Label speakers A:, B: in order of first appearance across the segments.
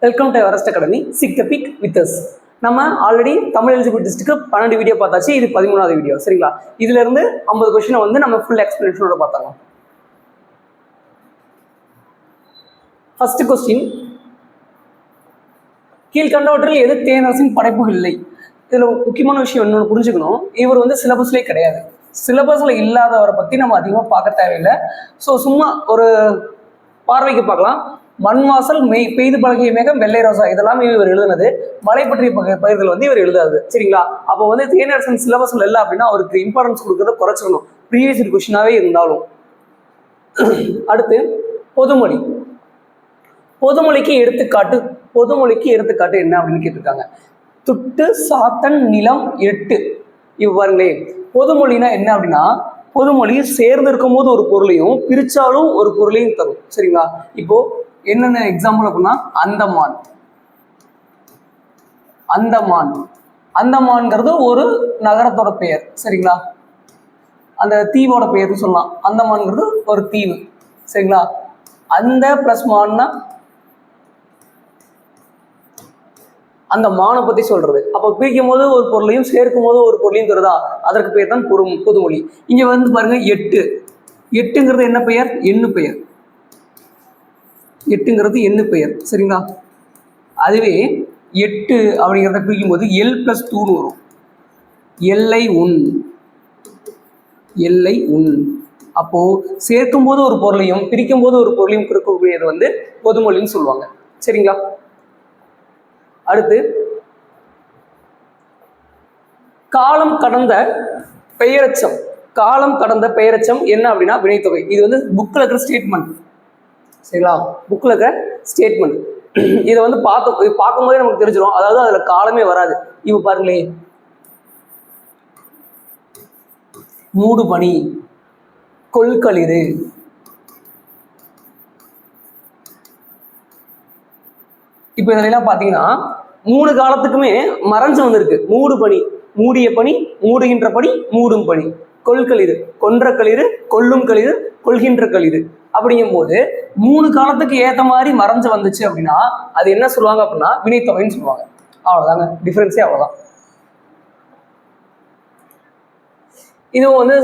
A: Welcome to Everest academy. Seek the peak with us. நம்ம already Tamil eligible டெஸ்ட்டுக்கு 12 video பார்த்தாச்சு. இது 13வது வீடியோ. சரிங்களா? இதுல இருந்து 50 கொஸ்டினை வந்து நம்ம ஃபுல் எக்ஸ்பிளனேஷனோட பார்த்தாங்க. ஃபர்ஸ்ட் கொஸ்டின், கீழ்கண்டவற்றில் எது தேனரசின் படைப்புகள் இல்லை? இதுல முக்கியமான விஷயம் இன்னொன்று புரிஞ்சுக்கணும். இவர் வந்து சிலபஸ்லேயே கிடையாது. சிலபஸ்ல இல்லாதவரை பத்தி நம்ம அதிகமாக பார்க்க தேவையில்லை. ஸோ சும்மா ஒரு பார்வைக்கு பார்க்கலாம். மண் வாசல் பெய்து பழகிய மேகம் வெள்ளை ரோசா இதெல்லாமே இவர் எழுதுனது. மழை பற்றிய பயிர்கள் வந்து இவர் எழுதாது. சரிங்களா? அப்போ வந்து தேனரசன் சிலபஸ்ல இல்லை அப்படின்னா அவருக்கு இம்பார்ட்டன்ஸ் கொடுக்கறத குறைச்சிக்கணும், ப்ரீவியஸ் கொஸ்டினாவே இருந்தாலும். அடுத்து பொதுமொழி. பொதுமொழிக்கு எடுத்துக்காட்டு என்ன அப்படின்னு கேட்டிருக்காங்க. துட்டு சாத்தன் நிலம் எட்டு. இவ்வாறுங்களே பொதுமொழினா என்ன அப்படின்னா, பொதுமொழி சேர்ந்து இருக்கும் போது ஒரு பொருளையும் பிரிச்சாலும் ஒரு பொருளையும் தரும். சரிங்களா? இப்போ என்னென்ன எக்ஸாம்பிள் அப்படின்னா, அந்தமான்ங்கிறது ஒரு நகரத்தோட பெயர். சரிங்களா? அந்த தீவோட பெயர் சொல்லலாம். அந்தமான்ங்கிறது ஒரு தீவு. சரிங்களா? அந்த பிளஸ் மான்னா அந்த மானை பத்தி சொல்றது. அப்போ பிரிக்கும் போது ஒரு பொருளையும் சேர்க்கும் போது ஒரு பொருளையும் தருதா, அதற்கு பெயர் தான் பொதுமொழி. இங்க வந்து பாருங்க, எட்டுங்கிறது என்ன பெயர்? எண்ணு பெயர். எட்டுங்கிறது எண்ணு பெயர். சரிங்களா? அதுவே எட்டு அப்படிங்கிறத பிரிக்கும் போது L+2 வரும். எல்லை உன். அப்போ சேர்க்கும் போது ஒரு பொருளையும் பிரிக்கும் போது ஒரு பொருளையும் கொடுக்கக்கூடியது வந்து பொதுமொழின்னு சொல்லுவாங்க. சரிங்களா? அடுத்து, காலம் கடந்த பெயரச்சம் என்ன அப்படின்னா வினைத்தொகை. இது வந்து புக்கில் இருக்கிற ஸ்டேட்மெண்ட். சரிங்களா? புக்கில் இருக்கிற ஸ்டேட்மெண்ட். இதை வந்து பார்க்கும்போதே நமக்கு தெரிஞ்சிடும். அதாவது அதுல காலமே வராது. இப்போ பாருங்களே, மூடு பனி, கொள்களிறு. இப்போ இதெல்லாம் பார்த்தீங்கன்னா 3 காலத்துக்குமே மறைஞ்சு வந்திருக்கு. மூடு பனி, மூடிய பனி, மூடுகின்ற பனி, மூடும் பனி. கொள்களிறு, கொன்ற களிறு, கொல்லும் களிறு, கொள்கின்ற களிறு. அப்படிங்கும் போது 3 காலத்துக்கு ஏற்ற மாதிரி மறைஞ்சு வந்துச்சு அப்படின்னா அது என்ன சொல்லுவாங்க அப்படின்னா வினைத்தொகைன்னு சொல்லுவாங்க. அவ்வளவுதாங்க, டிஃபரன்ஸே அவ்வளவுதான். இதுவும் வந்து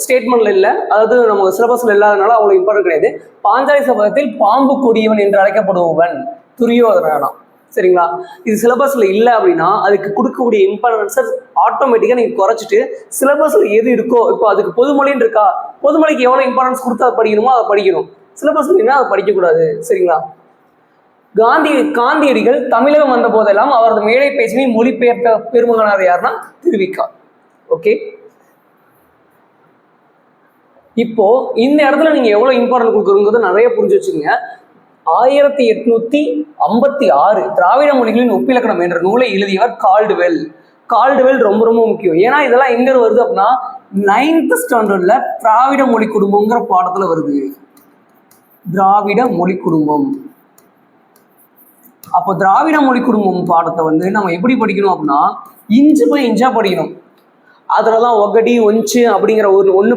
A: ஸ்டேட்மெண்ட்ல இல்லை, அதாவது நம்ம சிலபஸ்ல இல்லாதனால அவ்வளவு இம்பார்ட்டன்ட் கிடையாது. பாஞ்சாலி சபதத்தில் பாம்பு கொடியவன் என்று அழைக்கப்படுபவன் துரியோதனா. சரிங்களா? இது சிலபஸ்ல இல்லை அப்படின்னா அதுக்கு கொடுக்கக்கூடிய இம்பார்ட்டன்ஸை ஆட்டோமேட்டிக்கா நீங்க குறைச்சிட்டு சிலபஸ்ல எது இருக்கோ, இப்போ அதுக்கு பொதுமொழின்னு இருக்கா, பொதுமொழிக்கு எவ்வளவு இம்பார்ட்டன்ஸ் கொடுத்து அதை படிக்கணுமோ அதை படிக்கணும். சிலபஸ் இல்லைன்னா அதை படிக்கக்கூடாது. சரிங்களா? காந்தியடிகள் தமிழகம் வந்த போதெல்லாம் அவரது மேடை பேச்சினை மொழிபெயர்த்த பெருமகனார் யாருன்னா திருவிக்கா. ஓகே, இப்போ இந்த இடத்துல நீங்க எவ்வளவு இம்பார்ட்டன்ட் கொடுக்குறீங்கிறது நிறைய புரிஞ்சு வச்சுக்கோங்க. 1856 திராவிட மொழிகளின் ஒப்பிலக்கணம் என்ற நூலை எழுதியவர் கால்டுவெல். ரொம்ப ரொம்ப முக்கியம். ஏன்னா இதெல்லாம் எங்க வருது அப்படின்னா 9th ஸ்டாண்டர்ட்ல திராவிட மொழி குடும்பம்ங்கிற பாடத்துல வருது. திராவிட மொழி குடும்பம். அப்போ திராவிட மொழி குடும்பம் பாடத்தை வந்து நம்ம எப்படி படிக்கணும் அப்படின்னா இன்ச்சு பை இன்ச்சா படிக்கணும். அதுலதான் ஒகடி ஒஞ்சு அப்படிங்கிற ஒன்று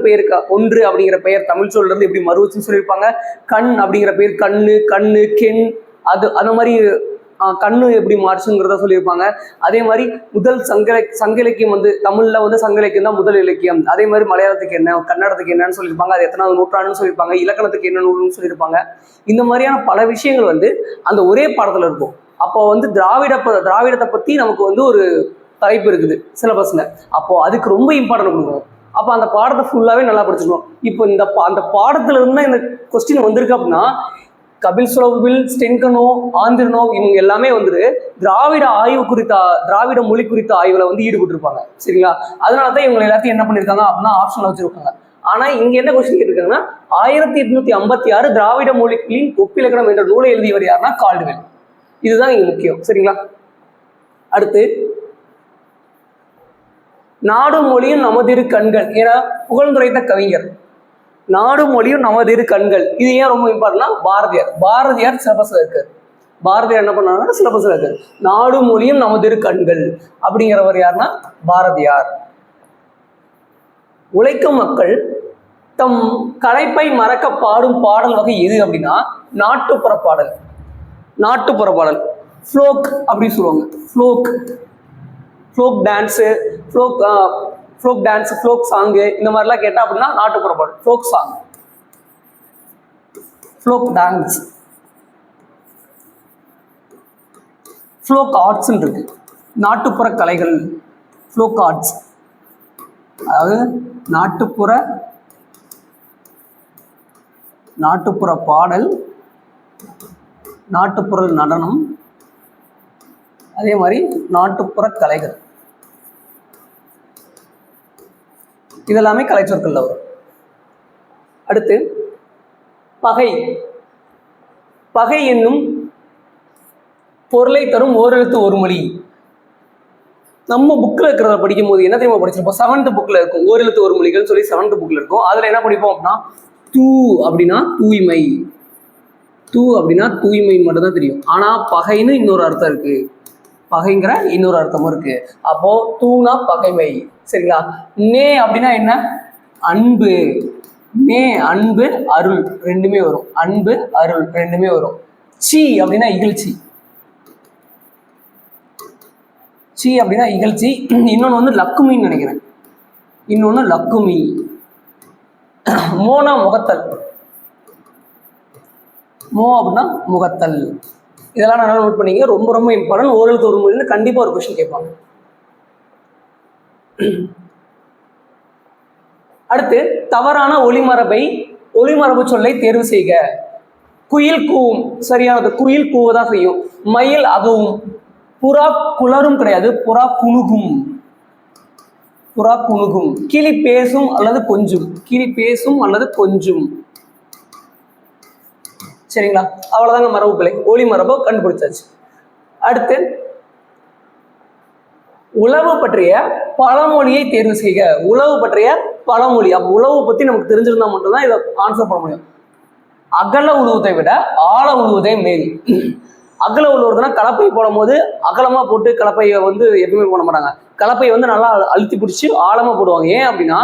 A: அப்படிங்கிற பெயர் தமிழ் சொல்ல இருந்து எப்படி மறுவச்சுன்னு சொல்லியிருப்பாங்க. கண் அப்படிங்கிற பெயர் கண்ணு கெண், அது அந்த மாதிரி கண்ணு எப்படி மாறுச்சுங்கிறத சொல்லியிருப்பாங்க. அதே மாதிரி முதல் சங்க இலக்கியம் வந்து தமிழ்ல வந்து சங்க இலக்கியம் தான் முதல் இலக்கியம். அதே மாதிரி மலையாளத்துக்கு என்ன, கன்னடத்துக்கு என்னன்னு சொல்லியிருப்பாங்க. அது எத்தனாவது நூற்றாண்டுன்னு சொல்லியிருப்பாங்க. இலக்கணத்துக்கு என்ன நூல்னு சொல்லியிருப்பாங்க. இந்த மாதிரியான பல விஷயங்கள் வந்து அந்த ஒரே பாடத்துல இருக்கும். அப்போ வந்து திராவிடத்தை பத்தி நமக்கு வந்து ஒரு தலைப்பு இருக்குது சிலபஸ்ல. அப்போ அதுக்கு ரொம்ப இம்பார்ட்டன்ட் கொடுக்கணும். அப்போ அந்த பாடத்தை ஃபுல்லாவே நல்லா படிச்சுக்கணும். இப்போ அந்த பாடத்துல இருந்தா இந்த கொஸ்டின் வந்திருக்கு அப்படின்னா கபில் சுலபில், ஸ்டென்கனோ, ஆந்திரனோ இவங்க எல்லாமே வந்துட்டு திராவிட மொழி குறித்த ஆய்வுல வந்து ஈடுபட்டு இருப்பாங்க. சரிங்களா? அதனாலதான் இவங்க எல்லாத்தையும் என்ன பண்ணிருக்காங்க அப்படின்னா ஆப்ஷன்ல வச்சிருக்காங்க. ஆனா இங்க என்ன கொஸ்டின் கேட்டிருக்காங்கன்னா 1856 திராவிட மொழிகளின் ஒப்பிலக்கணம் என்ற நூலை எழுதியவர் யாருன்னா கால்டுவெல். இதுதான் இங்க முக்கியம். சரிங்களா? அடுத்து, நாடு மொழியும் நமதிரு கண்கள் என புகழ்ந்துரைத்த கவிஞர். நாடு மொழியும் நமதிரு கண்கள், இது ஏன் ரொம்ப இம்பார்ட்டன்ட்னா பாரதியார் சிலபஸ்ல இருக்காரு. பாரதியார் என்ன பண்ணாருன்னா சிலபஸ்ல இருக்காரு. நாடு மொழியும் நமதிரு கண்கள் அப்படிங்கிறவர் யாருன்னா பாரதியார். உழைக்கும் மக்கள் தம் களைப்பை மறக்க பாடும் பாடல் வகை எது அப்படின்னா நாட்டுப்புற பாடல். ஃப்ளோக் அப்படின்னு சொல்லுவாங்க. ஃப்ளோக் டான்ஸு, ஃப்ளோக் சாங்கு இந்த மாதிரிலாம் கேட்டால் அப்படின்னா நாட்டுப்புற பாடல், folk song, folk dance. Folk ஆர்ட்ஸ்ன்னு இருக்கு, நாட்டுப்புற கலைகள், ஃப்ளோக் ஆர்ட்ஸ், அதாவது நாட்டுப்புற பாடல், நாட்டுப்புற நடனம், அதே மாதிரி நாட்டுப்புற கலைகள், இதெல்லாமே கலைச்சொற்கள்ல வரும். அடுத்து பகை என்னும் பொருளை தரும் ஓரெழுத்து ஒரு மொழி. நம்ம புக்கில் இருக்கிறத படிக்கும் போது என்ன தெரியுமா படிச்சிருப்போம்? 7th புக்கில் இருக்கும், ஓரெழுத்து ஒரு மொழிகள்னு சொல்லி 7th புக்கில் இருக்கும். அதில் என்ன படிப்போம் அப்படின்னா தூ அப்படின்னா தூய்மை, தூ அப்படின்னா தூய்மை மட்டும் தான் தெரியும். ஆனால் பகைன்னு இன்னொரு அர்த்தம் இருக்கு, பகைங்கிற இன்னொரு அர்த்தமும் இருக்கு. அப்போ தூனா பகைமை, சரிங்களா? நே அப்படின்னா என்ன? அன்பு. நே அன்பு, அருள் ரெண்டுமே வரும், அன்பு அருள் ரெண்டுமே வரும். சி அப்படின்னா இகழ்ச்சி, சி அப்படின்னா இகழ்ச்சி. இன்னொன்று வந்து லக்குமின்னு நினைக்கிறேன், இன்னொன்று லக்குமி. மோனா முகத்தல், மோ அப்படின்னா முகத்தல். இதெல்லாம் நல்லா நோட் பண்ணிங்க, ரொம்ப ரொம்ப இம்பார்ட்டன்ட். ஓரெழுத்து ஒரு மொழின்னு கண்டிப்பாக ஒரு கொஸ்டின் கேட்பாங்க. அடுத்து தவறான ஒளிமரபு சொல்லை தேர்வு செய்க. குயில் கூவும், சரியானது. குயில் கூவதான் செய்யும். மயில் அகவும். புறா குளரும் கிடையாது, புறா குணுகும், புறா குணுகும். கிளி பேசும் அல்லது கொஞ்சும், கிளி பேசும் அல்லது கொஞ்சும். சரிங்களா? அவ்வளவுதாங்க மரபுகளை, ஒளி மரபை கண்டுபிடிச்சாச்சு. அடுத்து உளவு பற்றிய பழமொழியை தேர்வு செய்க. உளவு பற்றிய பழமொழி. அப்போ உளவு பத்தி நமக்கு தெரிஞ்சிருந்தா மட்டும்தான் இதை ஆன்சர் பண்ண முடியும். அகல உழுவதை விட ஆழ உழுவதே மேல். அகல உழுவுறதுனா கலப்பை போடும் போது அகலமா போட்டு கலப்பையை வந்து எப்பவுமே போட மாட்டாங்க, கலப்பையை வந்து நல்லா அழுத்தி பிடிச்சி ஆழமா போடுவாங்க. ஏன் அப்படின்னா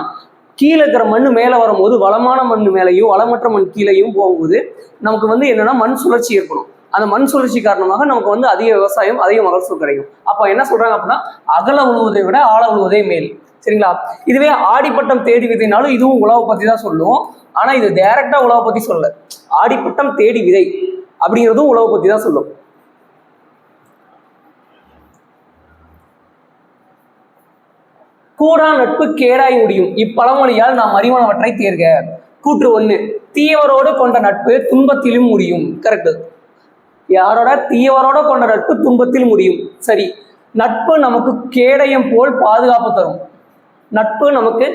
A: கீழே இருக்கிற மண் மேலே வரும்போது வளமான மண் மேலேயும் வளமற்ற மண் கீழேயும் போகும்போது நமக்கு வந்து என்னன்னா மண் சுழற்சி ஏற்படும். அந்த மண் சுழற்சி காரணமாக நமக்கு வந்து அதிக விவசாயம், அதிக மகசூல் கிடைக்கும். அப்போ என்ன சொல்றாங்க அப்படின்னா அகல உழுவதை விட ஆழ உழுவதே மேல். சரிங்களா? இதுவே ஆடிப்பட்டம் தேடி விதைனாலும் இதுவும் உழவை பத்தி தான் சொல்லும். ஆனா இது டைரக்டா உழவை பத்தி சொல்ல, ஆடிப்பட்டம் தேடி விதை அப்படிங்கிறதும் உழவை பத்தி தான் சொல்லும். கூடா நட்பு கேடாய் முடியும், இப்பழமொழியால் நாம் அறிவானவற்றை தேர்க. கூற்று 1, தீயவரோடு கொண்ட நட்பு துன்பத்திலும் முடியும். கரெக்ட். யாரோட? தீயவரோட கொண்ட நட்பு துன்பத்தில் முடியும். சரி. நட்பு நமக்கு கேடயம் போல் பாதுகாப்பு தரும். நட்பு நமக்கு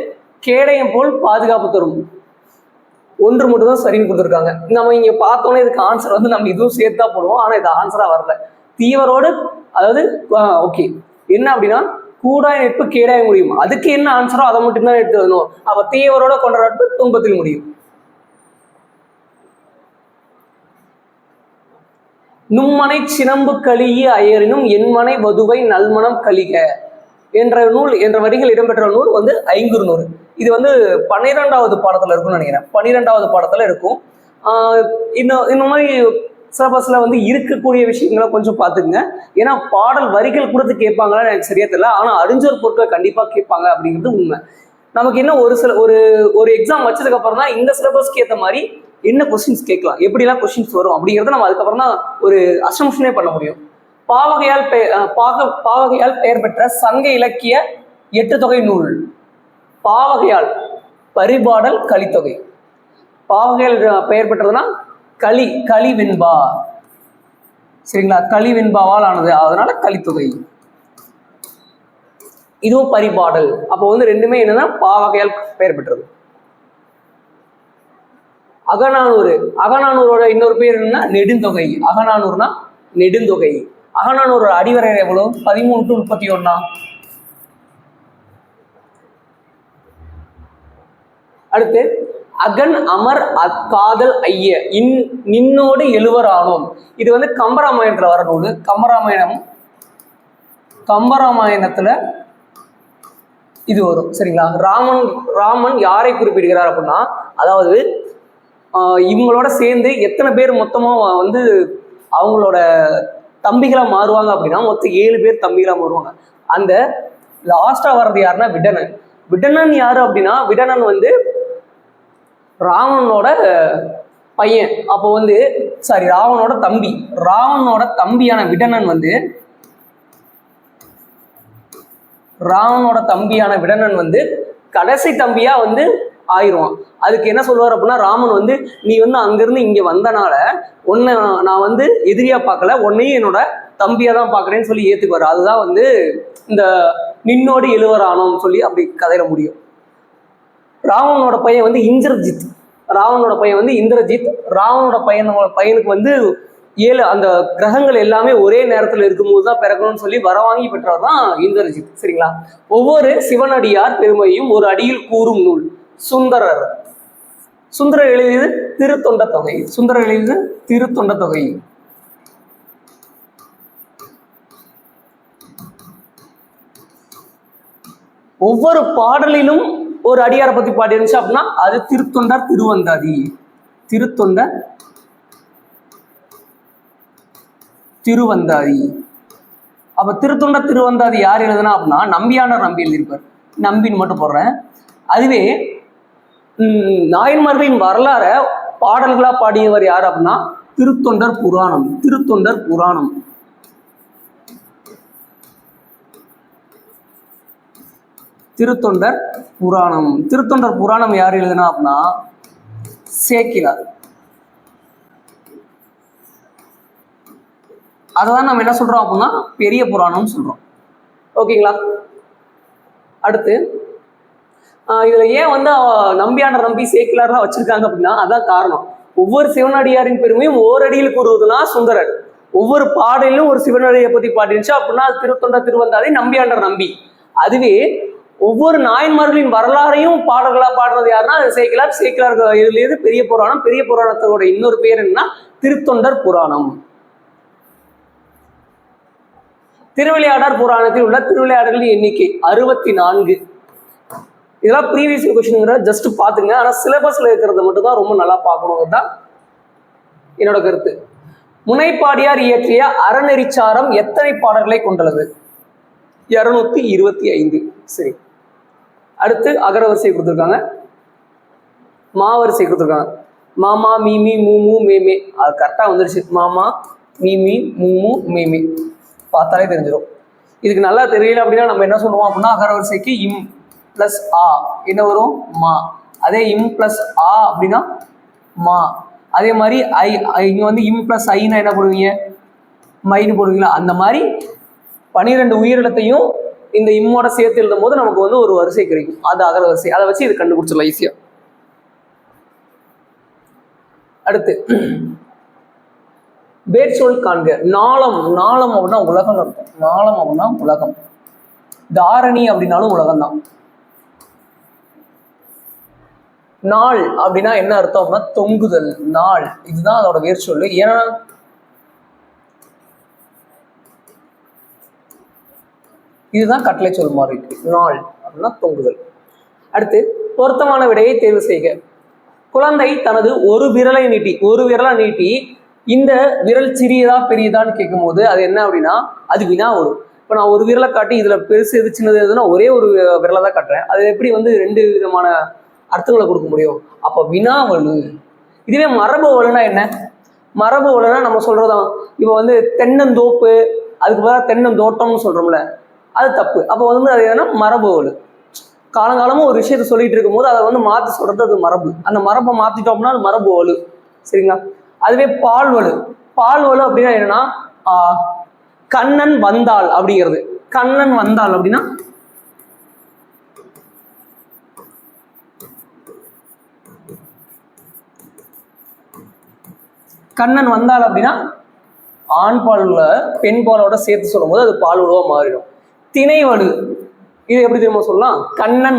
A: கேடயம் போல் பாதுகாப்பு தரும். ஒன்று மட்டும் தான் சரின்னு கொடுத்துருக்காங்க. நம்ம இங்க பார்த்தோன்னே இதுக்கு ஆன்சர் வந்து நம்ம இதுவும் சேர்த்தா போடுவோம், ஆனா இது ஆன்சரா வரல. தீயவரோடு, அதாவது ஓகே என்ன அப்படின்னா கூடாய் நட்பு கேடாய் முடியும், அதுக்கு என்ன ஆன்சரோ அதை மட்டும்தான் எடுத்து வரணும். அப்ப தீயவரோட கொண்ட நட்பு துன்பத்தில் முடியும். நும்மனை சினம்பு கழிய அயரினும் என்மனை வதுவை நல்மணம் கழிக என்ற வரிகள் இடம்பெற்ற நூல் வந்து ஐங்குறுநூறு. இது வந்து 12வது பாடத்துல இருக்கும்னு நினைக்கிறேன், 12வது பாடத்துல இருக்கும். இந்த மாதிரி சிலபஸ்ல வந்து இருக்கக்கூடிய விஷயங்களை கொஞ்சம் பார்த்துக்குங்க. ஏன்னா பாடல் வரிகள் கொடுத்து கேட்பாங்களான்னு எனக்கு சரியா தெரியல, ஆனா அறிஞர் பொருட்களை கண்டிப்பா கேட்பாங்க அப்படிங்கிறது உண்மை. நமக்கு என்ன ஒரு எக்ஸாம் வச்சதுக்கு அப்புறம் தான் இந்த சிலபஸ்க்கு ஏற்ற மாதிரி என்ன கொஸ்டின்ஸ் கேட்கலாம், எப்படிலாம் கொஸ்டின்ஸ் வரும் அப்படிங்கிறத நம்ம அதுக்கப்புறம் தான் ஒரு அசம்ஷனே பண்ண முடியும். பாவகையால் பெயர் பெற்ற சங்க இலக்கிய 8 தொகை நூல். பாவகையால் பரிபாடல் கலித்தொகை. பாவகையால் பெயர் பெற்றதுன்னா களிவெண்பா. சரிங்களா? களிவெண்பாவால் ஆனது, அதனால கலித்தொகை. இதுவும் பரிபாடல். அப்போ வந்து ரெண்டுமே என்னன்னா பாவகையால் பெயர் பெற்றது. அகநானூரோட இன்னொரு பேர் என்னன்னா நெடுந்தொகை. அகநானூர்னா நெடுந்தொகை. அகநானூரோட அடிவரை எவ்வளவு? 13 to 31. அடுத்து அகன் அமர் அக்காதல் ஐய நின்னோடு எழுவர் ஆனோம். இது வந்து கம்பராமாயணத்துல வர நூல். கம்பராமாயணத்துல இது வரும். சரிங்களா? ராமன் யாரை குறிப்பிடுகிறார் அப்படின்னா, அதாவது இவங்களோட சேர்ந்து எத்தனை பேர் மொத்தமா வந்து அவங்களோட தம்பிகளா மாறுவாங்க அப்படின்னா மொத்தம் 7 பேர் தம்பிகளா மாறுவாங்க. அந்த லாஸ்டா வர்றது யாருன்னா விடணன். விடணன் யாரு அப்படின்னா, விடணன் வந்து ராவணனோட பையன். அப்போ வந்து சாரி, ராவணனோட தம்பி. ராவணனோட தம்பியான விடணன் வந்து கடைசி தம்பியா வந்து ஆயிடுவான். அதுக்கு என்ன சொல்லுவார் அப்படின்னா, ராமன் வந்து நீ வந்து அங்கிருந்து இங்க வந்தனால உன்னை நான் வந்து எதிரியா பார்க்கல, உன்னையும் என்னோட தம்பியா தான் பார்க்கறேன்னு சொல்லி ஏத்துக்குவாரு. அதுதான் வந்து இந்த நின்னோடு எழுவரானோன்னு சொல்லி அப்படி கதையில முடியும். ராவணனோட பையன் வந்து இந்திரஜித். ராவணனோட பையனுக்கு வந்து 7 அந்த கிரகங்கள் எல்லாமே ஒரே நேரத்தில் இருக்கும்போது தான் பிறக்கணும்னு சொல்லி வரவாங்கி பெற்றவர் தான் இந்திரஜித். சரிங்களா? ஒவ்வொரு சிவனடியார் பெருமையும் ஒரு அடியில் கூறும் நூல் சுந்தரர். சுந்தரர் எழுதியது திருத்தொண்ட தொகை. ஒவ்வொரு பாடலிலும் ஒரு அடியாரை பத்தி பாடி இருந்துச்சு அப்படின்னா அது திருத்தொண்டர் திருவந்தாதி. அப்ப திருத்தொண்டர் திருவந்தாதி யார் எழுதுனா அப்படின்னா நம்பியாண்டார் நம்பி எழுதியிருப்பார். நம்பின்னு மட்டும் போடுறேன். அதுவே நாயன்மார்களின் வரலாற பாடல்களா பாடியவர் யார் அப்படின்னா திருத்தொண்டர் புராணம். திருத்தொண்டர் புராணம் யார் எழுதுனா அப்படின்னா சேக்கிழார். அதான் நம்ம என்ன சொல்றோம் அப்படின்னா பெரிய புராணம் சொல்றோம். ஓகேங்களா? அடுத்து இதுல ஏன் வந்து நம்பியாண்டார் நம்பி சேக்கிழார்லாம் வச்சிருக்காங்க அப்படின்னா அதான் காரணம். ஒவ்வொரு சிவனடியாரின் பெருமையும் ஓரடியில் கூறுவதுனா சுந்தரர். ஒவ்வொரு பாடலிலும் ஒரு சிவனடியை பத்தி பாடிருந்துச்சு அப்படின்னா அது திருத்தொண்டர் திருவந்தாதி நம்பியாண்டார் நம்பி. அதுவே ஒவ்வொரு நாயன்மார்களின் வரலாறையும் பாடல்களா பாடுறது யாருன்னா சேக்கிழார் எழுதியது பெரிய புராணம். பெரிய புராணத்தோட இன்னொரு பேர் என்னன்னா திருத்தொண்டர் புராணம். திருவிளையாடற் புராணத்தில் உள்ள திருவிளையாடல்களின் எண்ணிக்கை 64. இதெல்லாம் ப்ரீவியஸ் கொஸ்டின் ஜஸ்ட் பாத்துங்க. ஆனா சிலபஸ்ல இருக்கிறது மட்டும் தான் ரொம்ப நல்லா பார்க்கணும் தான் என்னோட கருத்து. முனைப்பாடியார் இயற்றிய அறநெறிச்சாரம் எத்தனை பாடல்களை கொண்டுள்ளது? 225. சரி, அடுத்து அகரவரிசை கொடுத்துருக்காங்க, மாவரிசை கொடுத்துருக்காங்க. மாமா மீமி மூமு மேமே, அது கரெக்டா வந்துருச்சு. மாமா மீமி மூமு மேமே பார்த்தாலே தெரிஞ்சிடும். இதுக்கு நல்லா தெரியல அப்படின்னா நம்ம என்ன சொல்லுவோம் அப்படின்னா அகரவரிசைக்கு இம் பிளஸ் ஆ என்ன வரும்? மா. அதே இம் பிளஸ் ஆ அப்படின்னா மா. அதே மாதிரி இங்க வந்து இம் பிளஸ் ஐனா என்ன போடுவீங்க? மைன்னு போடுவீங்களா? அந்த மாதிரி 12 உயிரிழத்தையும் இந்த இம்மோட சேர்த்து எழுதும் போது நமக்கு வந்து ஒரு வரிசை கிடைக்கும். அது அகரவரிசை. அதை வச்சு இது கண்டுபிடிச்சிடலாம் ஈஸியா. அடுத்து வேர்ச்சொல் காண்க. நாளம் அப்படின்னா உலகம் அர்த்தம். உலகம். தாரணி அப்படின்னாலும் உலகம் தான். நாள் அப்படின்னா என்ன அர்த்தம் அப்படின்னா தொங்குதல். நாள் இதுதான் அதோட வேர்ச்சொல். ஏன்னா இதுதான் கட்டளை சொல் மாதிரி இருக்கு. நாள் அப்படின்னா தொங்குதல். அடுத்து பொருத்தமான விடையை தேர்வு செய்க. குழந்தை தனது ஒரு விரலை நீட்டி இந்த விரல் சிறியதா பெரியதான்னு கேட்கும் போது அது என்ன அப்படின்னா அது வினா வரும். இப்போ நான் ஒரு விரலை காட்டி இதுல பெருசு எது சின்னது எதுனா ஒரே ஒரு விரலை தான் காட்டுறேன். அது எப்படி வந்து 2 விதமான அர்த்தங்களை கொடுக்க முடியும்? அப்போ வினாவலு. இதுவே மரபு வலுனா என்ன? மரபு வலுனா நம்ம சொல்றதான் இப்போ வந்து தென்னந்தோப்பு அதுக்கு பதிலாக தென்னந்தோட்டம்னு சொல்றோம்ல, அது தப்பு. அப்போ வந்து அது என்னன்னா மரபு வலு. காலங்காலமும் ஒரு விஷயத்த சொல்லிட்டு இருக்கும் போது அதை வந்து மாற்றி சொல்றது அது மரபு. அந்த மரபை மாத்திட்டோம்னா அது மரபு வலு. சரிங்களா? அதுவே பால்வலு அப்படின்னா என்னன்னா கண்ணன் வந்தாள் அப்படிங்கிறது. கண்ணன் வந்தாள் அப்படின்னா ஆண் பால்ல பெண் பாலோட சேர்த்து சொல்லும் போது அது பால்வலுவா மாறிடும். திணைவலு இது எப்படி தெரியுமா சொல்லலாம்? கண்ணன்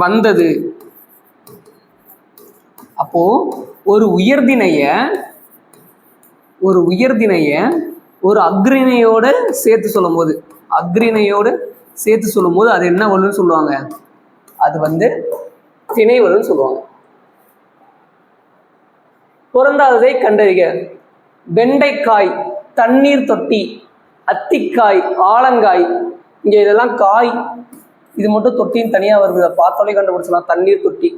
A: வந்தது. அப்போ ஒரு உயர்திணைய ஒரு அக்ரிணையோட சேர்த்து சொல்லும் போது அது என்ன வலுன்னு சொல்லுவாங்க? அது வந்து திணை வலுன்னு சொல்லுவாங்க. பொருந்தாததை கண்டறிக. வெண்டைக்காய், தண்ணீர் தொட்டி, அத்திக்காய், ஆலங்காய். இங்க இதெல்லாம் காய், இது மட்டும் தொட்டின்னு தனியா வருது, பார்த்தாலே கண்டுபிடிச்சலாம். தண்ணீர் தொட்டி.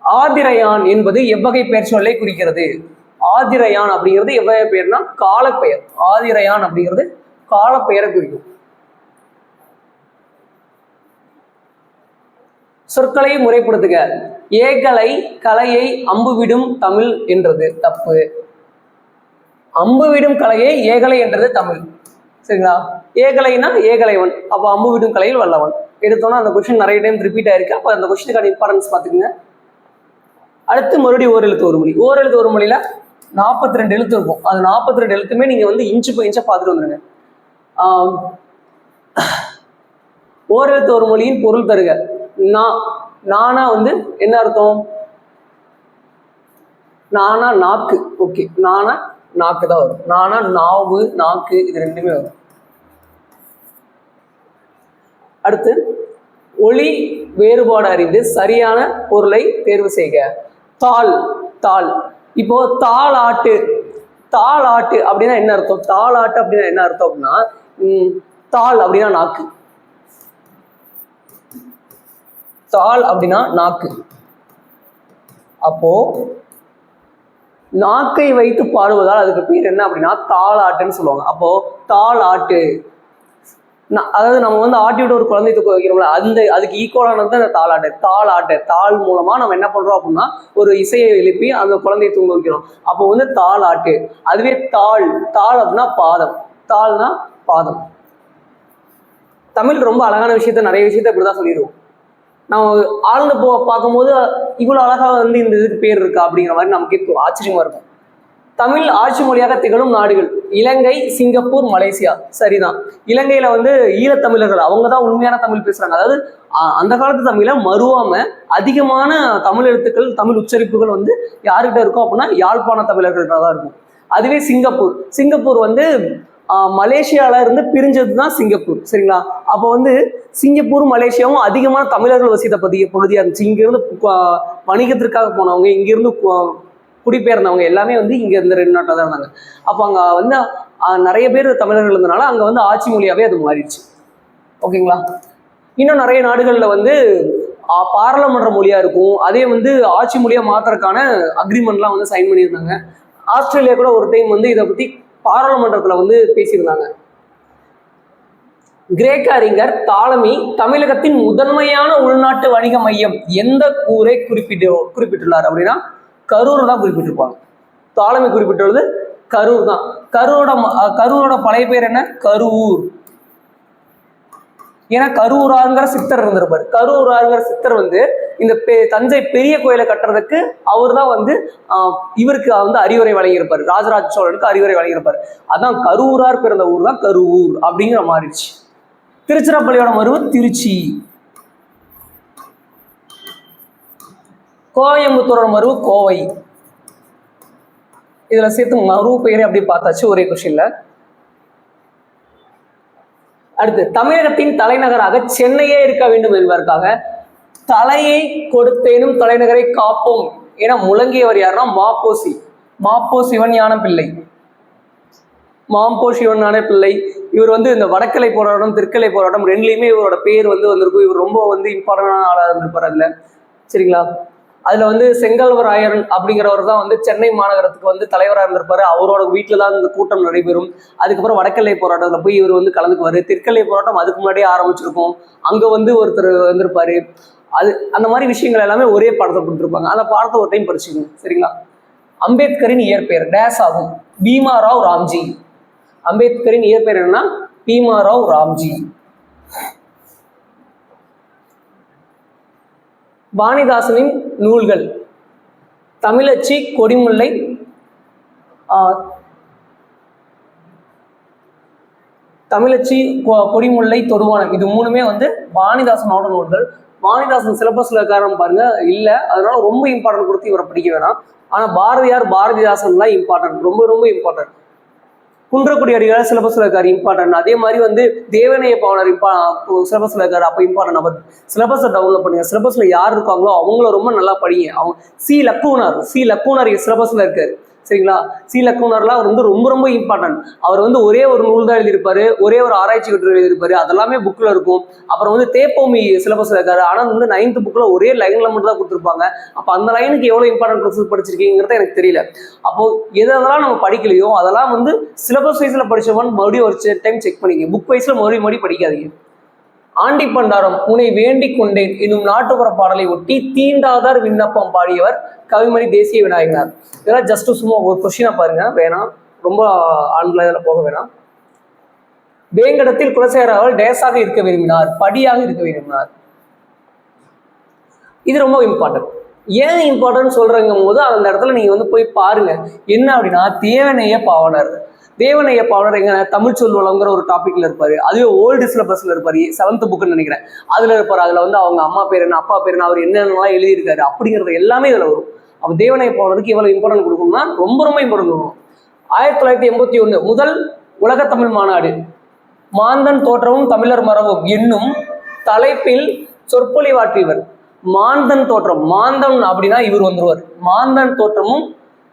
A: ஆதிரையான் என்பது எவ்வகை பெயர் சொல்லை குறிக்கிறது? ஆதிரையான் அப்படிங்கிறது எவ்வகை பெயர்னா காலப்பெயர். ஆதிரையான் அப்படிங்கிறது காலப்பெயரை குறிக்கும். சொற்களை முறைப்படுத்துக. ஏகலை கலையை அம்புவிடும் தமிழ் என்றது தப்பு. அம்புவிடும் கலையை ஏகலை என்றது தமிழ். சரிங்களா? ஏகலைனா ஏகலைவன், அப்போ அம்புவிடும் கலையில் வல்லவன். எடுத்தோன்னா அந்த கொஸ்டின் நிறைய டைம் ரிப்பீட் ஆயிருக்கு. அப்போ அந்த கொஸ்டினுக்கான இம்பார்ட்டன்ஸ் பார்த்துக்குங்க. அடுத்து மறுபடியும் ஓரெழுத்து ஒரு மொழி. ஓரெழுத்து ஒரு மொழியில 42 எழுத்து இருக்கும். அது 42 எழுத்துமே நீங்க வந்து இன்ச்சு பை இன்ச்சா பார்த்துட்டு வந்துருங்க. ஓரெழுத்து ஒரு மொழியின் பொருள் தருக. நானா வந்து என்ன அர்த்தம்? நானா நாக்கு. ஓகே, நானா நாக்கு தான் வரும். நானா நாவு, நாக்கு, இது ரெண்டுமே வரும். அடுத்து ஒளி வேறுபாடு அறிந்து சரியான பொருளை தேர்வு செய்க. தாள். தாள். இப்போ தாளாட்டு. தாளாட்டு அப்படின்னா என்ன அர்த்தம்? தாளாட்டு அப்படின்னா என்ன அர்த்தம் அப்படின்னா தாள் அப்படின்னா நாக்கு. தாள் அப்படின்னா நாக்கு. அப்போ நாக்கை வைத்து பாடுவதால் அதுக்கு பேர் என்ன அப்படின்னா தாளாட்டுன்னு சொல்லுவாங்க. அப்போ தாளாட்டு, அதாவது நம்ம வந்து ஆட்டி விட்டு ஒரு குழந்தை தூக்க வைக்கிறோம்ல, அதுக்கு ஈக்குவலானது தான் இந்த தாளாட்டு. தாளாட்டு, தாள் மூலமா நம்ம என்ன பண்றோம் அப்படின்னா ஒரு இசையை எழுப்பி அந்த குழந்தையை தூங்க வைக்கிறோம். அப்போ வந்து தாளாட்டு. அதுவே தாள். தாள் அப்படின்னா பாதம். தாள்னா பாதம். தமிழ் ரொம்ப அழகான விஷயத்த, நிறைய விஷயத்த இப்படிதான் சொல்லிடுவோம். நம்ம ஆழ்ந்து பார்க்கும்போது இவ்வளவு அழகா வந்து இந்த இதுக்கு பேர் இருக்கா அப்படிங்கிற மாதிரி நமக்கு ஆச்சரியமா இருக்கும். தமிழ் ஆட்சி மொழியாக திகழும் நாடுகள் இலங்கை, சிங்கப்பூர், மலேசியா. சரிதான். இலங்கையில வந்து ஈழத்தமிழர்கள், அவங்க தான் உண்மையான தமிழ் பேசுறாங்க. அதாவது அந்த காலத்து தமிழை மறுவாம அதிகமான தமிழ் எழுத்துக்கள், தமிழ் உச்சரிப்புகள் வந்து யாருக்கிட்ட இருக்கும் அப்படின்னா யாழ்ப்பாண தமிழர்கள்ட்ட தான் இருக்கும். அதுவே சிங்கப்பூர். சிங்கப்பூர் வந்து மலேசியால இருந்து பிரிஞ்சது தான் சிங்கப்பூர். சரிங்களா? அப்போ வந்து சிங்கப்பூர், மலேசியாவும் அதிகமான தமிழர்கள் வசித்த பகுதியா இருந்துச்சு. இங்கிருந்து வணிகத்திற்காக போனவங்க, இங்கிருந்து குடிபெயர்ந்தவங்க எல்லாமே வந்து இங்க இந்த 2 நாட்டில் தான் இருந்தாங்க. அப்போ அங்க வந்து நிறைய பேர் தமிழர்கள் இருந்தனால அங்க வந்து ஆட்சி மொழியாவே அது மாறிடுச்சு. ஓகேங்களா? இன்னும் நிறைய நாடுகள்ல வந்து பாராளுமன்ற மொழியா இருக்கும். அதே வந்து ஆட்சி மொழியா மாத்துறதுக்கான அக்ரிமெண்ட்லாம் வந்து சைன் பண்ணியிருந்தாங்க. ஆஸ்திரேலியா கூட ஒரு டைம் வந்து இதை பத்தி பாராளுமன்றத்துல வந்து பேசியிருந்தாங்க. கிரேக்க அறிஞர் தாலமி தமிழகத்தின் முதன்மையான உள்நாட்டு வணிக மையம் எந்த ஊரை குறிப்பிட்டுள்ளார் அப்படின்னா கரூர் தான் குறிப்பிட்டிருப்பாங்க. தாலமி குறிப்பிட்டுள்ளது கரூர் தான். கரூரோட பழைய பேர் என்ன? கரூர். ஏன்னா கரூராங்கிற சித்தர் இருந்திருப்பார். கரூராங்கிற சித்தர் வந்து இந்த தஞ்சை பெரிய கோயிலை கட்டுறதுக்கு அவர் தான் வந்து இவருக்கு வந்து அறிவுரை வழங்கியிருப்பார். ராஜராஜ சோழனுக்கு அறிவுரை வழங்கியிருப்பார். அதான் கரூரார் பிறந்த ஊர் தான் கரூர் அப்படிங்கிற மாறிடுச்சு. திருச்சிராப்பள்ளியோட மருவு திருச்சி. கோயம்புத்தூரோட மருவு கோவை. இதுல சேர்த்து மருவு பெயரை அப்படி பார்த்தாச்சு ஒரே கொஸ்டின்ல. அடுத்து தமிழகத்தின் தலைநகராக சென்னையே இருக்க வேண்டும் என்பதற்காக தலையை கொடுத்தேனும் தலைநகரை காப்போம் என முழங்கியவர் யாருன்னா மாப்போசி. மாப்போ சிவஞான பிள்ளை. மாம்போ சிவஞான பிள்ளை. இவர் வந்து இந்த வடக்கலை போராட்டம், தெற்கலை போராட்டம் ரெண்டுலையுமே இவரோட பேர் வந்து வந்திருக்கும். இவர் ரொம்ப வந்து இம்பார்ட்டன்டான ஆளாக இருந்திருப்பார் அதுல. சரிங்களா? அதுல வந்து செங்கல்வராயன் அப்படிங்கிறவர் தான் வந்து சென்னை மாநகரத்துக்கு வந்து தலைவராக இருந்திருப்பாரு. அவரோட வீட்டுல தான் இந்த கூட்டம் நடைபெறும். அதுக்கப்புறம் வடக்கல்லை போராட்டத்துல போய் இவர் வந்து கலந்துக்குவாரு. தெற்கல்லை போராட்டம் அதுக்கு முன்னாடியே ஆரம்பிச்சிருக்கும். அங்க வந்து ஒருத்தர் வந்திருப்பாரு. அது அந்த மாதிரி விஷயங்கள் எல்லாமே ஒரே பாடத்தை கொடுத்துருப்பாங்க. அந்த பாடத்தை ஒரு டைம் படிச்சுக்கணும். சரிங்களா? அம்பேத்கரின் இயற்பெயர் டேஸ் ஆகும். பீமாராவ் ராம்ஜி. அம்பேத்கரின் இயற்பெயர் என்னன்னா பீமாராவ் ராம்ஜி. வாணிதாசனின் நூல்கள் தமிழச்சி, கொடிமுல்லை, தமிழச்சி, கொடிமுல்லை, தொடுவானம். இது மூணுமே வந்து வாணிதாசனோட நூல்கள். வாணிதாசன் சிலபஸ்ல காரணம் பாருங்க இல்ல, அதனால ரொம்ப இம்பார்ட்டன்ட் கொடுத்து இவரை படிக்க வேணாம். ஆனா பாரதியார், பாரதிதாசன் தான் இம்பார்ட்டன்ட், ரொம்ப ரொம்ப இம்பார்ட்டன்ட். குன்றக்குடி அடிகளார் சிலபஸ்ல இருக்காரு, இம்பார்ட்டன்ட். அதே மாதிரி வந்து தேவநேய பாவனர் சிலபஸ்ல இருக்காரு, அப்போ இம்பார்ட்டன்ட். அப்போ சிலபஸை டெவலப் பண்ணுங்க. சிலபஸ்ல யார் இருக்காங்களோ அவங்கள ரொம்ப நல்லா படிங்க. அவங்க சி லக்குனார் சிலபஸ்ல இருக்காரு, சரிங்களா? சி லக்குனார்லாம் அவர் வந்து ரொம்ப ரொம்ப இம்பார்ட்டன்ட். அவர் வந்து ஒரே ஒரு நூல் தான் எழுதியிருப்பாரு, ஒரே ஒரு ஆராய்ச்சி கட்டுரை எழுதியிருப்பாரு, அதெல்லாமே புக்ல இருக்கும். அப்புறம் வந்து தேப்போமி சிலபஸ்ல இருக்காரு, ஆனால் வந்து 9th புக்ல ஒரே லைன்ல மட்டும் தான் கொடுத்துருப்பாங்க. அப்போ அந்த லைனுக்கு எவ்வளவு இம்பார்ட்டன்ட் ப்ரொசஸ் படிச்சிருக்கீங்கிறது எனக்கு தெரியல. அப்போ எதெல்லாம் நம்ம படிக்கலையோ அதெல்லாம் வந்து சிலபஸ் வைஸ்ல படிச்சவன் மறுபடியும் ஒரு டைம் செக் பண்ணிக்க, புக் வைஸ்ல மறுபடியும் படிக்காதீங்க. ஆண்டி பண்டாரம் உன்னை வேண்டிக் கொண்டேன் என்னும் நாட்டுப்புற பாடலை ஒட்டி தீண்டாதார் விண்ணப்பம் பாடியவர் கவிமணி தேசிய விநாயகனார். இதெல்லாம் ஜஸ்ட் சும்மா ஒரு கொஸ்டினா பாருங்க, வேணாம் ரொம்ப ஆண்களை இதில் போக வேணாம். வேங்கடத்தில் குலசேகரவர் டேஸாக இருக்க விரும்பினார், படியாக இருக்க விரும்பினார். இது ரொம்ப இம்பார்ட்டன்ட். ஏன் இம்பார்ட்டன்ட் சொல்றங்கும் போது அந்த இடத்துல நீங்க வந்து போய் பாருங்க என்ன அப்படின்னா, தேவநேய பாவனர் எங்க தமிழ் சொல் வளங்கிற ஒரு டாபிக்ல இருப்பாரு. அதுவே ஓல்டு சிலபஸ்ல இருப்பாரு, 7th புக்குன்னு நினைக்கிறேன், அதுல இருப்பாரு. அதுல வந்து அவங்க அம்மா பேர் என்ன, அப்பா பேர் என்ன, அவர் என்னென்னலாம் எழுதியிருக்காரு அப்படிங்கிறது எல்லாமே இதுல வரும். அப்போ தேவநேய பாவனருக்கு எவ்வளவு இம்பார்ட்டன்ட் கொடுக்கணும்னா ரொம்ப ரொம்ப இம்பார்ட்டன்ட் கொடுக்கணும். 1981 முதல் உலக தமிழ் மாநாடு மாந்தன் தோற்றமும் தமிழர் மரபும் என்னும் தலைப்பில் சொற்பொழிவாற்றியவர். மாந்தன் தோற்றம், மாந்தன் அப்படின்னா இவர் வந்துருவார். மாந்தன் தோற்றமும்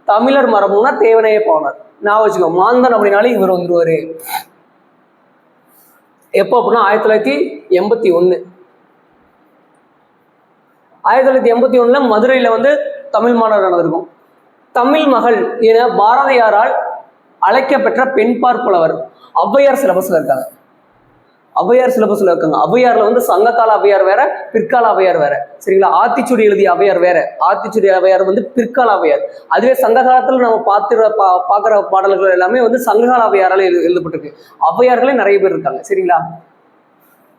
A: தமிழர் மரபும்னா தேவநேய பாவனர். நான் வச்சுக்கோ, மாந்தன் அப்படின்னாலே இவர் வந்துருவாரு. எப்போ அப்படின்னா 1981. 1981 மதுரையில வந்து தமிழ் மாநாடு நடந்திருக்கும். தமிழ் மகள் என பாரதியாரால் அழைக்கப்பெற்ற பெண்பார் புலவர் ஔவையார் சிலபஸ்ல இருக்காங்க. ஔவையார்ல வந்து சங்ககால ஔவையார் வேற, பிற்கால ஔவையார் வேற, சரிங்களா? ஆத்திச்சூடி எழுதிய ஔவையார் வேற, ஆத்திச்சூடி ஔவையார் வந்து பிற்கால ஔவையார். அதுவே சங்க காலத்துல நம்ம பார்க்குற பாடல்கள் எல்லாமே வந்து சங்ககால ஔவையாரால் எழுதப்பட்டிருக்கு. ஔவையார்களே நிறைய பேர் இருக்காங்க, சரிங்களா?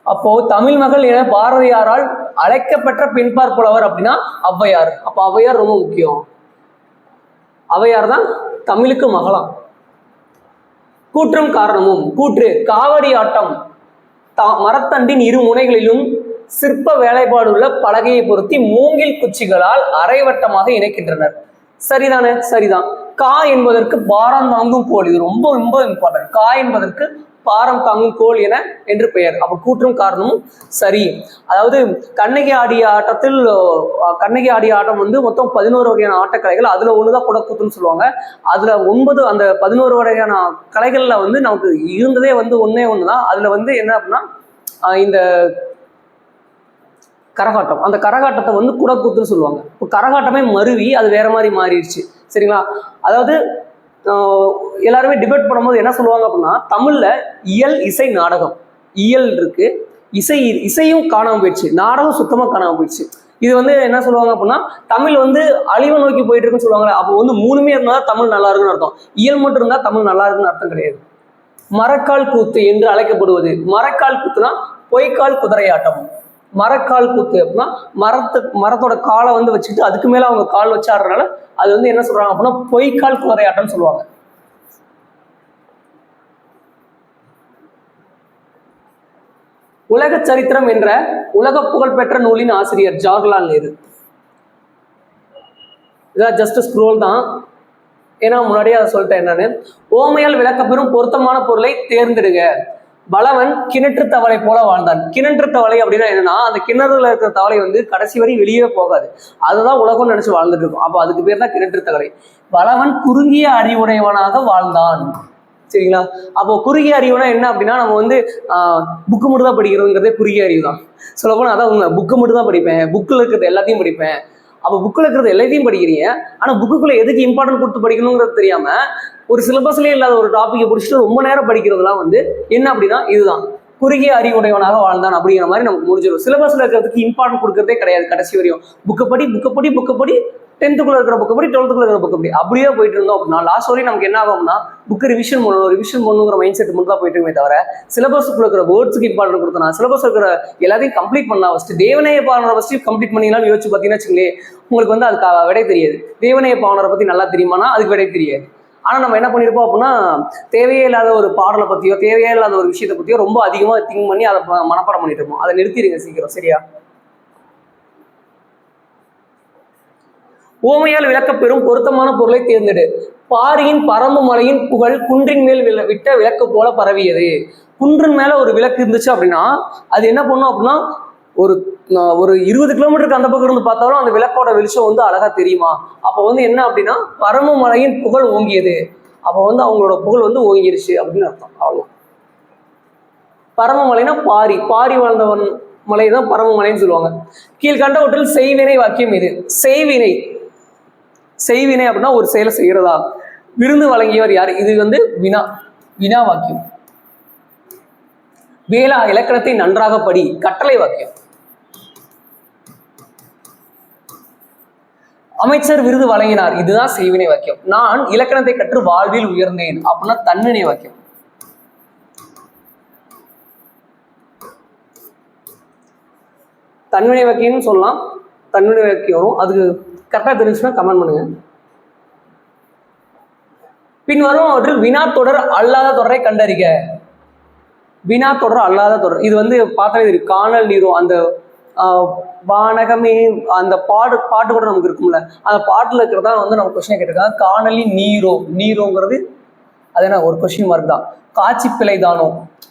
A: அப்போ தமிழ் மகள் என பாரதியாரால் அழைக்கப்பெற்ற பெண்பார் புலவர் அப்படின்னா ஔவையார். அப்போ ஔவையார் ரொம்ப முக்கியம். ஔவையார் தான் தமிழுக்கு மகளாம். கூற்றும் காரணமும் கூற்று காவடி ஆட்டம் மரத்தண்டின் இரு முனைகளிலும் சிற்ப வேலைப்பாடுள்ள பலகையை பொருத்தி மூங்கில் குச்சிகளால் அரைவட்டமாக இணைக்கின்றனர். சரிதானே? சரிதான். கா என்பதற்கு பாரம் தாங்கும் கோல், இது ரொம்ப ரொம்ப இம்பார்ட்டன்ட். கா என்பதற்கு பாரம் தாங்கும் கோல் என்று பெயர். அப்ப கூற்றும் காரணமும் சரி. அதாவது கண்ணகி ஆடிய ஆட்டம் வந்து மொத்தம் 11 வகையான ஆட்டக்கலைகள். அதுல ஒண்ணுதான் குடக்கூத்துன்னு சொல்லுவாங்க. அதுல 9 அந்த 11 வகையான கலைகள்ல வந்து நமக்கு இருந்ததே வந்து ஒண்ணுதான். அதுல வந்து என்ன அப்படின்னா இந்த கரகாட்டம். அந்த கரகாட்டத்தை வந்து குடக்கூத்துன்னு சொல்லுவாங்க. இப்போ கரகாட்டமே மருவி அது வேற மாதிரி மாறிடுச்சு, சரிங்களா? அதாவது எல்லாருமே டிபேட் பண்ணும்போது என்ன சொல்லுவாங்க அப்படின்னா, தமிழ்ல இயல், இசை, நாடகம். இயல் இருக்கு, இசையும் காணாம போயிடுச்சு, நாடகம் சுத்தமா காணாம போயிடுச்சு. இது வந்து என்ன சொல்லுவாங்க அப்படின்னா, தமிழ் வந்து அழிவை நோக்கி போயிட்டு இருக்குன்னு சொல்லுவாங்க. அப்போ வந்து 3மே இருந்தால் தமிழ் நல்லா இருக்குன்னு அர்த்தம். இயல் மட்டும் இருந்தால் தமிழ் நல்லா இருக்குன்னு அர்த்தம் கிடையாது. மரக்கால் கூத்து என்று அழைக்கப்படுவது, மரக்கால் கூத்துனா பொய்க்கால் குதிரையாட்டம். மரக்கால் கூத்து அப்படின்னா மரத்தோட காலை வந்து வச்சுட்டு அதுக்கு மேல அவங்க கால் வச்சு ஆடுறதுனால அது வந்து என்ன சொல்றாங்க அப்படின்னா பொய்க்கால் குதிரையாட்டம் சொல்லுவாங்க. உலக சரித்திரம் என்ற உலக புகழ்பெற்ற நூலின் ஆசிரியர் ஜவஹர்லால் நேரு. இதான் ஜஸ்ட் ஸ்க்ரோல் தான், ஏன்னா முன்னாடியே அதை சொல்லிட்டேன். என்னன்னு, ஓமையால் விளக்கப்பெறும் பொருத்தமான பொருளை தேர்ந்தெடுங்க. பலவன் கிணற்று தவளை போல வாழ்ந்தான். கிணற்று தவளை அப்படின்னா என்னன்னா, அந்த கிணறுல இருக்கிற தவளை வந்து கடைசி வரை வெளியே போகாது, அதுதான் உலகம் நினைச்சு வாழ்ந்துட்டு இருக்கும். அப்போ அதுக்கு பேர் தான் கிணற்று தவளை. பலவன் குறுகிய அறிவுடையவனாக வாழ்ந்தான், சரிங்களா? அப்போ குறுகிய அறிவுனா என்ன அப்படின்னா, நம்ம வந்து புக்கு மட்டும் தான் படிக்கிறதுங்கிறதே குறுகிய அறிவு தான். சொல்ல போனா அதான் உண்மை. புக்கு மட்டும் தான் படிப்பேன், புக்கில் இருக்கிறது எல்லாத்தையும் படிப்பேன். அப்போ புக்கில் இருக்கிறது எல்லாத்தையும் படிக்கிறீங்க, ஆனால் புக்குக்குள்ள எதுக்கு இம்பார்ட்டன்ட் கொடுத்து படிக்கணுங்கிறது தெரியாம ஒரு சிலபஸ்லேயே இல்லாத ஒரு டாப்பிக்கை பிடிச்சிட்டு ரொம்ப நேரம் படிக்கிறதுலாம் வந்து என்ன அப்படின்னா இதுதான் குறுகிய அறிவுடையவனாக வாழ்ந்தான் அப்படிங்கிற மாதிரி நமக்கு முடிஞ்சிடும். சிலபஸ்ல இருக்கிறதுக்கு இம்பார்ட்டன்ட் கொடுக்கறதே கிடையாது. கடைசி வரையும் புக்கப்படி 10th இருக்கிற புக்கப்படி 12th இருக்கிற புக்கப்படி அப்படியே போயிட்டு இருந்தோம் அப்படின்னா லாஸ்ட் வரையும் நமக்கு என்ன ஆகும்னா புக்கு ரிவிஷன் பண்ணுங்கிற மைண்ட் செட் மட்டும் தான் போயிட்டு இருக்குமே தவிர சிலபஸ்க்குள்ள இருக்கிற வேர்ட்ஸுக்கு இம்பார்ட்டன்ட் கொடுத்தனா சிலபஸ் இருக்கிற எல்லாத்தையும் கம்ப்ளீட் பண்ணலாம். ஃபர்ஸ்ட் தேவநேய பாவனரை ஃபர்ஸ்ட் கம்ப்ளீட் பண்ணிங்களான்னு யோசிச்சு பார்த்தீங்கன்னா வச்சுங்களேன், உங்களுக்கு வந்து அதுக்கு விடை தெரியாது. தேவநேய பாவனரை பத்தி நல்லா தெரியுமானா அதுக்கு விடை தெரியாது. ஆனால் நம்ம என்ன பண்ணியிருப்போம் அப்படின்னா, தேவையே இல்லாத ஒரு பாடலை பற்றியோ தேவையே இல்லாத ஒரு விஷயத்தை பற்றியோ ரொம்ப அதிகமாக திங்க் பண்ணி அதை மனப்பாடம் பண்ணிட்டு இருப்போம். அதை நிறுத்திடுங்க சீக்கிரம், சரியா? ஓமையால் விளக்கப்பெறும் பொருத்தமான பொருளை தேர்ந்தெடு. பாரியின் பரம்பு மலையின் புகழ் குன்றின் மேல் விட்ட விளக்கு போல பரவியது. குன்றின் மேல ஒரு விளக்கு இருந்துச்சு அப்படின்னா அது என்ன பண்ணும் அப்படின்னா ஒரு ஒரு 20 கிலோமீட்டருக்கு அந்த பக்கம் இருந்து பார்த்தாலும் அந்த விளக்கோட வெளிச்சம் வந்து அழகா தெரியுமா. அப்போ வந்து என்ன அப்படின்னா பரம்பு மலையின் புகழ் ஓங்கியது. அப்போ வந்து அவங்களோட புகழ் வந்து ஓங்கிருச்சு அப்படின்னு அர்த்தம். அவ்வளோ. பரம மலைனா பாரி வாழ்ந்தவன் மலை தான் பரம மலைன்னு சொல்லுவாங்க. கீழ்கண்டவற்றில் செய்வினை வாக்கியம் இது. செய்வினை அப்படின்னா ஒரு செயலை செய்யறதா. விருந்து வழங்கியவர் யார்? இது வந்து வினா வாக்கியம். வேளா இலக்கணத்தை நன்றாக படி, கட்டளை வாக்கியம். அமைச்சர் விருது வழங்கினார், இதுதான் செய்வினை வாக்கியம். நான் இலக்கணத்தை கற்று வாழ்வில் உயர்ந்தேன் அப்படின்னா தன்வினை வாக்கியம். தன்வினை வாக்கியம்னு சொல்லலாம், தன்வினை வாக்கியம் வரும். அதுக்கு கரெக்டாக தெரிஞ்சுன்னா கமெண்ட் பண்ணுங்க. பின்வரும் அவற்றில் வினா தொடர் அல்லாத தொடரை கண்டறிக. வினா தொடர் அல்லாத தொடர் இது வந்து பார்த்தாலே தெரியும். காணல் நீரோ, அந்த வானகமே, அந்த பாட்டு கூட நமக்கு இருக்கும்ல, அந்த பாட்டுல இருக்கிறதா வந்து நம்ம கொஸ்டின் கேட்டிருக்காங்க. காணலின் நீரோங்கிறது அது என்ன ஒரு கொஸ்டின் மார்க் தான். காட்சி பிழை தானோ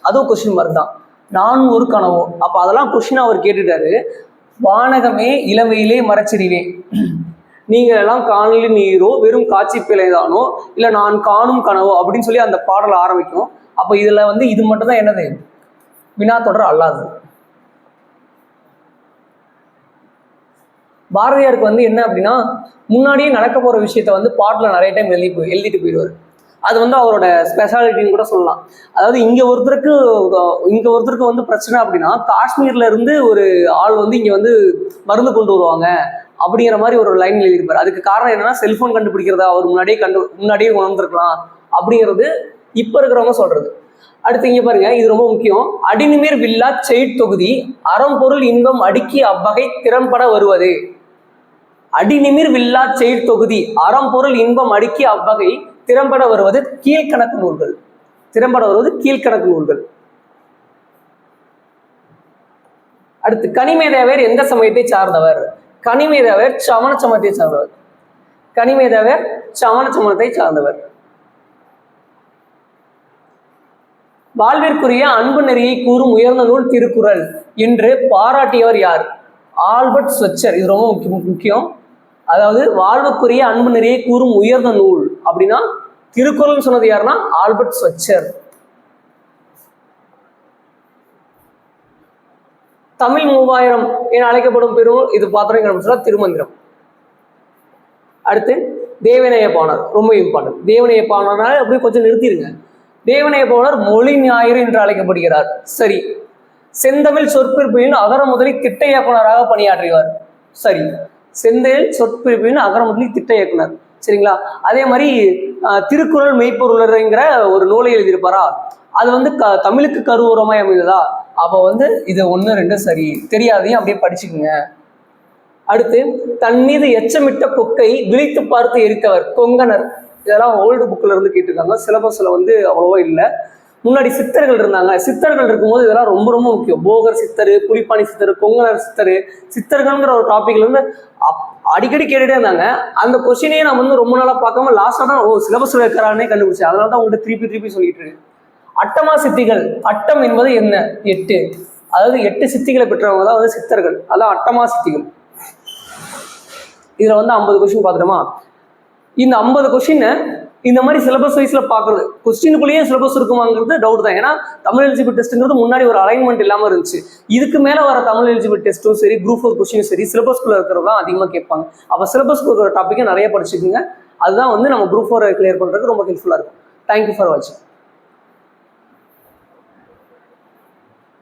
A: அதுவும் கொஸ்டின் மார்க் தான். நான் ஒரு கனவோ, அப்ப அதெல்லாம் கொஸ்டின் அவர் கேட்டுட்டாரு. வானகமே இளமையிலே மறைச்சிடுவேன், நீங்க எல்லாம் காணலின் நீரோ வெறும் காட்சி பிழைதானோ இல்ல நான் காணும் கனவோ அப்படின்னு சொல்லி அந்த பாடல் ஆரம்பிக்கும். அப்ப இதுல வந்து இது மட்டும் தான் என்னது வினா தொடர் அல்லாது. பாரதியாருக்கு வந்து என்ன அப்படின்னா முன்னாடியே நடக்க போற விஷயத்த வந்து பாட்டுல நிறைய டைம் எழுதிட்டு போயிடுவார். அது வந்து அவரோட ஸ்பெஷாலிட்டின்னு கூட சொல்லலாம். அதாவது இங்க ஒருத்தருக்கு வந்து பிரச்சனை அப்படின்னா காஷ்மீர்ல இருந்து ஒரு ஆள் வந்து இங்க வந்து மருந்து கொண்டு வருவாங்க அப்படிங்கிற மாதிரி ஒரு லைன் எழுதியிருப்பாரு. அதுக்கு காரணம் என்னன்னா செல்போன் கண்டுபிடிக்கிறதா அவர் முன்னாடியே உணர்ந்திருக்கலாம் அப்படிங்கிறது இப்ப இருக்கிறவங்க சொல்றது. அடுத்து இங்க பாருங்க, இது ரொம்ப முக்கியம். அடிநிமிர் வில்லா செய்தொகுதி அறம்பொருள் இன்பம் அடுக்கி அவ்வகை திறம்பட வருவது. அடிநிமிர் வில்லா செய்தொகுதி அறம்பொருள் இன்பம் அடுக்கி அவ்வகை திறம்பட வருவது கீழ்கணக்கு நூல்கள். அடுத்து கனிமேதாவர் எந்த சமயத்தை சார்ந்தவர்? கனிமேதாவர் சமண சமணத்தை சார்ந்தவர். வாழ்விற்குரிய அன்பு நெறியை கூறும் உயர்ந்த நூல் திருக்குறள் என்று பாராட்டியவர் யார்? ஆல்பர்ட் ஸ்வெச்சர். இது ரொம்ப முக்கியம். அதாவது வாழ்வுக்குரிய அன்பு நெறியை கூறும் உயர்ந்த நூல் அப்படின்னா திருக்குறள் சொன்னது யாருன்னா ஆல்பர்ட் ஸ்வெச்சர். தமிழ் 3000 என அழைக்கப்படும் பெருநூல் இது பார்த்தோம் திருமந்திரம். அடுத்து தேவநேய பாணர், ரொம்ப இம்பார்ட்டன்ட். தேவநேய பாணர்னால அப்படியே கொஞ்சம் நிறுத்திடுங்க. தேவநேய பாணர் மொழி ஞாயிறு என்று அழைக்கப்படுகிறார். சரி. செந்தமிழ் சொற்பிறப்பின் அகர முதலி திட்ட இயக்குனராக பணியாற்றியவர். சரி. செந்தமிழ் சொற்பிறப்பின் அகர முதலி திட்ட இயக்குனர். சரிங்களா? அதே மாதிரி திருக்குறள் மெய்ப்பொருளருங்கிற ஒரு நூலை எழுதியிருப்பாரா, அது வந்து தமிழுக்கு கருவூரமாய் அமைந்ததா? அப்போ வந்து இது 1 2 சரி, தெரியாதையும் அப்படியே படிச்சுக்குங்க. அடுத்து தன் மீது எச்சமிட்ட கொக்கை விழித்து பார்த்து எரித்தவர் கொங்கணர். இதெல்லாம் ஓல்டு புக்ல இருந்து கேட்டிருக்காங்க. சிலபஸ்ல வந்து அவ்வளவா இல்லை. முன்னாடி சித்தர்கள் இருந்தாங்க. சித்தர்கள் இருக்கும்போது இதெல்லாம் ரொம்ப ரொம்ப முக்கியம். போகர் சித்தர், புலிப்பாணி சித்தர், கொங்கணர் சித்தர், சித்தர்கள்ங்கிற ஒரு டாபிக்ல இருந்து அடிக்கடி கேட்டுட்டே இருந்தாங்க. அந்த கொஸ்டினையே நான் வந்து ரொம்ப நாளா பார்க்காம லாஸ்டா தான் சிலபஸ்ல இருக்கிறானே கண்டுபிடிச்சேன். அதனால தான் உங்கள்கிட்ட திருப்பி சொல்லிட்டு இருக்கேன். அட்டமா சித்திகள். அட்டம் என்பது என்ன? 8. அதாவது 8 சித்திகளை பெற்றவங்க தான் வந்து சித்தர்கள். அதான் அட்டமா சித்திகள். இதுல வந்து 50 கொஸ்டின் பார்த்துட்டோமா? இந்த 50 கொஸ்டினை இந்த மாதிரி சிலபஸ் வைஸ்ல பாக்குறது, கொஸ்டினுக்குள்ளேயே சிலபஸ் இருக்குமாங்கிறது டவுட் தான். ஏன்னா தமிழ் எலிஜிபிள் டெஸ்ட்ங்கிறது முன்னாடி ஒரு அலைன்மெண்ட் இல்லாம இருந்துச்சு. இதுக்கு மேல வர தமிழ் எலிஜிபிள் டெஸ்ட்டும் சரி, குரூப் 4 கொஸ்டினும் சரி, சிலபஸ்குள்ள இருக்கிறது தான் அதிகமா கேட்பாங்க. அப்ப சிலபஸ்க்கு ஒரு டாப்பிக்கை நிறைய படிச்சுக்கோங்க. அதுதான் வந்து நம்ம குரூப் 4 கிளியர் பண்றதுக்கு ரொம்ப ஹெல்ப்ஃபுல்லா இருக்கும். தேங்க்யூ ஃபார் வாட்சிங்.